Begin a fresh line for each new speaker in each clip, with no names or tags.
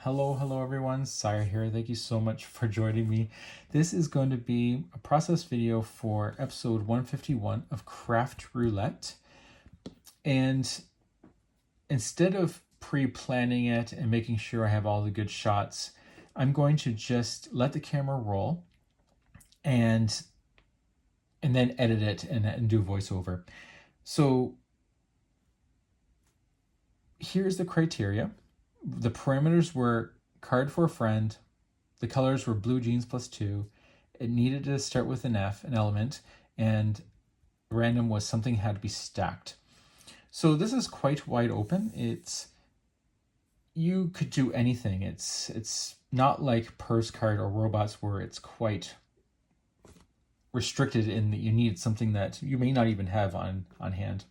Hello everyone, Sire here. Thank you so much for joining me. This is going to be a process video for episode 151 of Craft Roulette. And instead of pre-planning it and making sure I have all the good shots, I'm going to just let the camera roll and then edit it and do voiceover. So here's the criteria. The parameters were card for a friend. The colors were blue jeans +2. It needed to start with an F, an element, and random was something had to be stacked. So this is quite wide open. You could do anything. It's not like purse card or robots where it's quite restricted in that you need something that you may not even have on hand.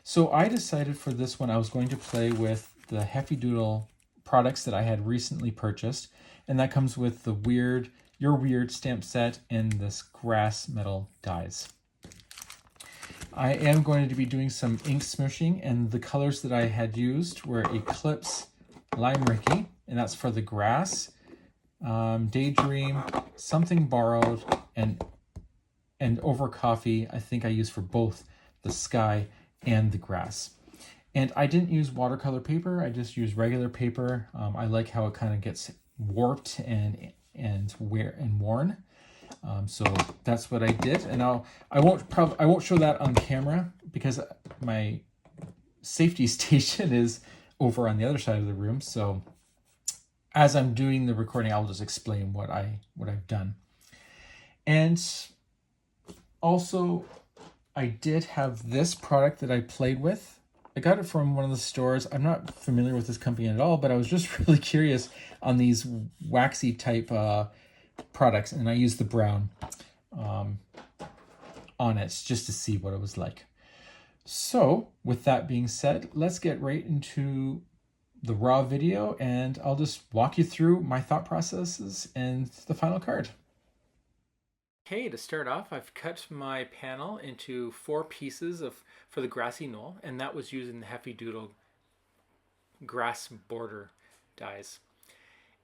So I decided for this one I was going to play with the Heffy Doodle products that I had recently purchased, and that comes with the Your Weird stamp set and this grass metal dies. I am going to be doing some ink smooshing, and the colors that I had used were Eclipse, Lime Rickey, and that's for the grass, Daydream, Something Borrowed, and Over Coffee I think I used for both the sky and the grass. And I didn't use watercolor paper, I just used regular paper. I like how it kind of gets warped and worn. So that's what I did, and I won't show that on camera because my safety station is over on the other side of the room. So as I'm doing the recording, I'll just explain what I've done. And also, I did have this product that I played with. I got it from one of the stores. I'm not familiar with this company at all, but I was just really curious on these waxy type products, and I used the brown on it just to see what it was like. So with that being said, let's get right into the raw video, and I'll just walk you through my thought processes and the final card. Okay, to start off, I've cut my panel into 4 pieces for the grassy knoll, and that was using the Heffy Doodle grass border dies.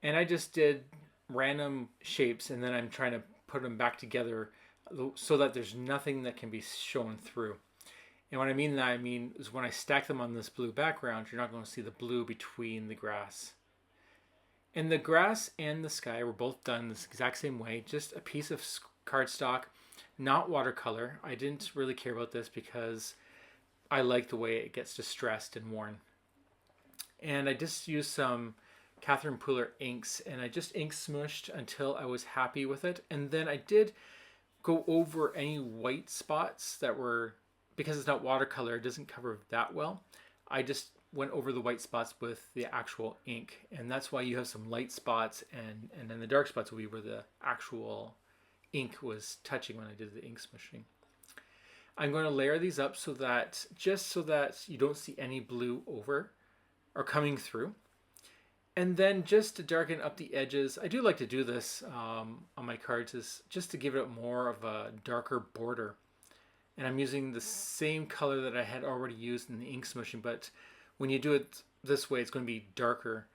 And I just did random shapes, and then I'm trying to put them back together so that there's nothing that can be shown through. And what I mean is when I stack them on this blue background, you're not going to see the blue between the grass. And the grass and the sky were both done this exact same way, just a piece of cardstock, not watercolor. I didn't really care about this because I like the way it gets distressed and worn. And I just used some Catherine Pooler inks, and I just ink smooshed until I was happy with it. And then I did go over any white spots that were, because it's not watercolor, it doesn't cover that well. I just went over the white spots with the actual ink, and that's why you have some light spots, and then the dark spots will be where the actual ink was touching when I did the ink smooshing. I'm going to layer these up so that you don't see any blue over or coming through. And then just to darken up the edges, I do like to do this on my cards, is just to give it more of a darker border. And I'm using the same color that I had already used in the ink smooshing, but when you do it this way, it's going to be darker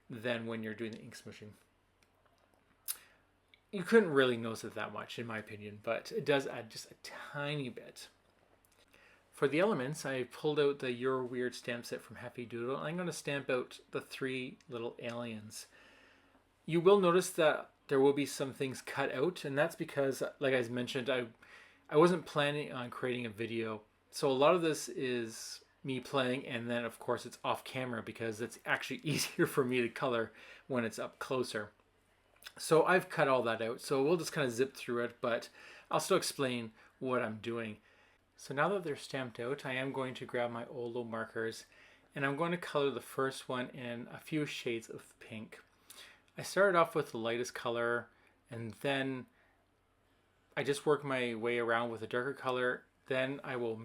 than when you're doing the ink smooshing. You couldn't really notice it that much, in my opinion, but it does add just a tiny bit. For the elements, I pulled out the Your Weird stamp set from Heffy Doodle. I'm going to stamp out the 3 little aliens. You will notice that there will be some things cut out, and that's because, like I mentioned, I wasn't planning on creating a video. So a lot of this is me playing, and then of course it's off camera because it's actually easier for me to color when it's up closer. So I've cut all that out, so we'll just kind of zip through it, but I'll still explain what I'm doing. So now that they're stamped out, I am going to grab my Olo markers, and I'm going to color the first one in a few shades of pink. I started off with the lightest color, and then I just work my way around with a darker color. Then I will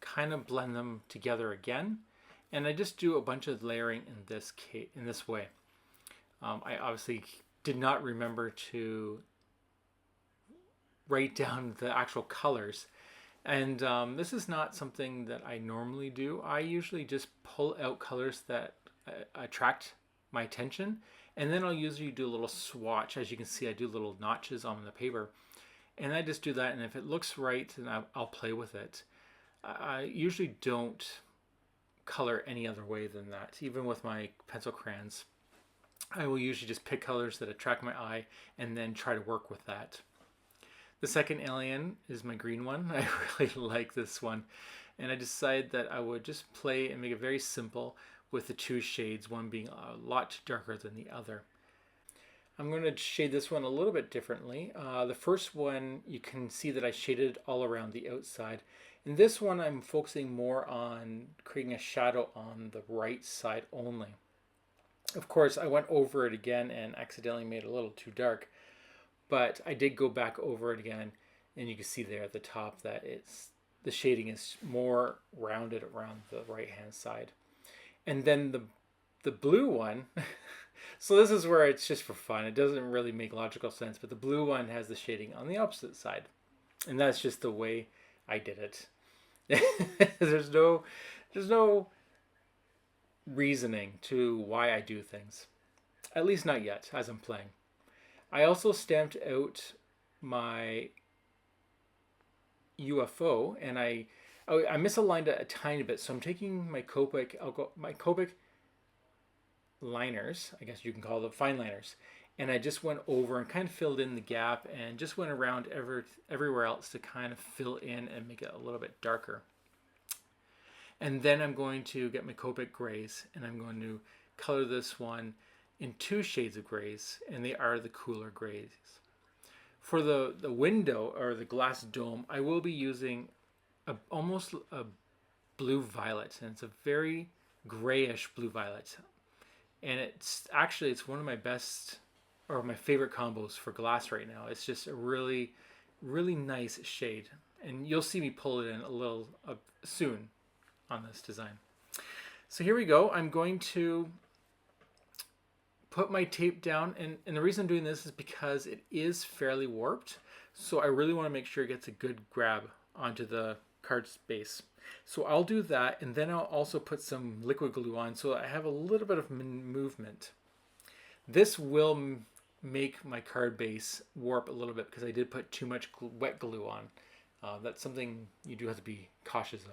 kind of blend them together again, and I just do a bunch of layering in this way. I obviously did not remember to write down the actual colors, and this is not something that I normally do. I usually just pull out colors that attract my attention. And then I'll usually do a little swatch. As you can see, I do little notches on the paper. And I just do that, and if it looks right, then I'll play with it. I usually don't color any other way than that. Even with my pencil crayons, I will usually just pick colors that attract my eye and then try to work with that. The second alien is my green one. I really like this one. And I decided that I would just play and make it very simple with the two shades, one being a lot darker than the other. I'm going to shade this one a little bit differently. The first one, you can see that I shaded all around the outside. In this one, I'm focusing more on creating a shadow on the right side only. Of course, I went over it again and accidentally made it a little too dark, but I did go back over it again, and you can see there at the top that the shading is more rounded around the right-hand side. And then the blue one, so this is where it's just for fun. It doesn't really make logical sense, but the blue one has the shading on the opposite side. And that's just the way I did it. There's no reasoning to why I do things. At least not yet, as I'm playing. I also stamped out my UFO, and I misaligned it a tiny bit, so I'm taking my Copic liners, I guess you can call them fine liners, and I just went over and kind of filled in the gap and just went around everywhere else to kind of fill in and make it a little bit darker. And then I'm going to get my Copic grays, and I'm going to color this one in 2 shades of grays, and they are the cooler grays. For the window or the glass dome, I will be using almost a blue violet, and it's a very grayish blue violet. And it's one of my best or my favorite combos for glass right now. It's just a really, really nice shade, and you'll see me pull it in a little soon on this design. So here we go. I'm going to put my tape down, and the reason I'm doing this is because it is fairly warped, so I really want to make sure it gets a good grab onto the card's base. So I'll do that, and then I'll also put some liquid glue on so I have a little bit of movement. This will make my card base warp a little bit because I did put too much wet glue on. That's something you do have to be cautious of.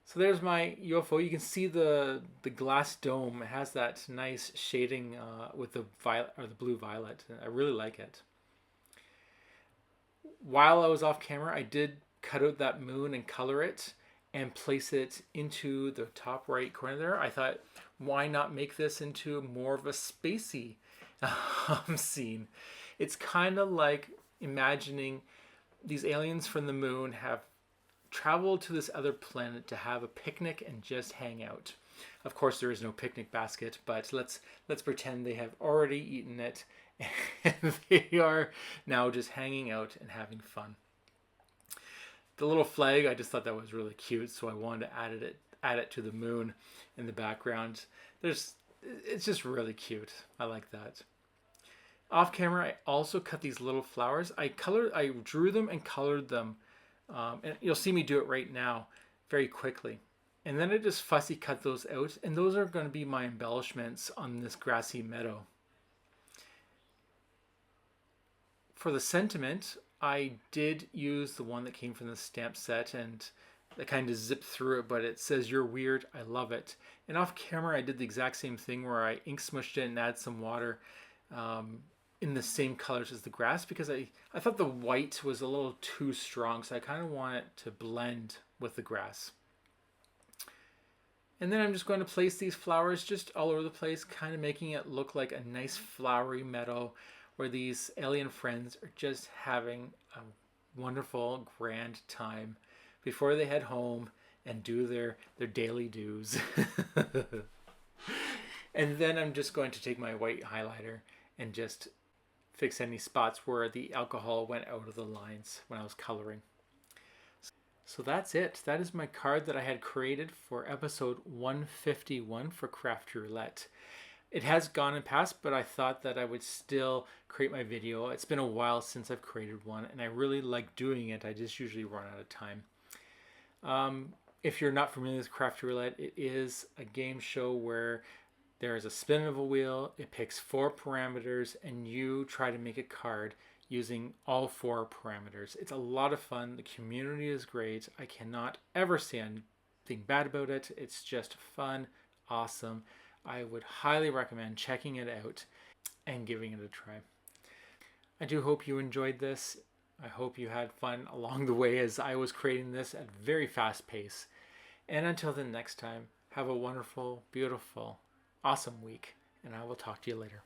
So there's my UFO. You can see the glass dome. It has that nice shading with the violet or the blue violet. I really like it. While I was off camera, I did cut out that moon and color it and place it into the top right corner there. I thought, why not make this into more of a spacey scene? It's kind of like imagining these aliens from the moon have traveled to this other planet to have a picnic and just hang out. Of course, there is no picnic basket, but let's pretend they have already eaten it and they are now just hanging out and having fun. The little flag, I just thought that was really cute, so I wanted to add it to the moon in the background. It's just really cute. I like that. Off camera, I also cut these little flowers. I drew them and colored them. And you'll see me do it right now very quickly. And then I just fussy cut those out, and those are going to be my embellishments on this grassy meadow. For the sentiment, I did use the one that came from the stamp set, and I kind of zipped through it, but it says, "You're weird, I love it." And off camera, I did the exact same thing where I ink smushed it and added some water in the same colors as the grass, because I thought the white was a little too strong, so I kind of want it to blend with the grass. And then I'm just going to place these flowers just all over the place, kind of making it look like a nice flowery meadow where these alien friends are just having a wonderful, grand time before they head home and do their daily dues. And then I'm just going to take my white highlighter and just fix any spots where the alcohol went out of the lines when I was coloring. So that's it. That is my card that I had created for episode 151 for Craft Roulette. It has gone and passed, but I thought that I would still create my video. It's been a while since I've created one, and I really like doing it. I just usually run out of time. If you're not familiar with Craft Roulette, it is a game show where There is a spin of a wheel, it picks 4 parameters, and you try to make a card using all 4 parameters. It's a lot of fun. The community is great. I cannot ever say anything bad about it. It's just fun, awesome. I would highly recommend checking it out and giving it a try. I do hope you enjoyed this. I hope you had fun along the way as I was creating this at a very fast pace. And until the next time, have a wonderful, beautiful, awesome week, and I will talk to you later.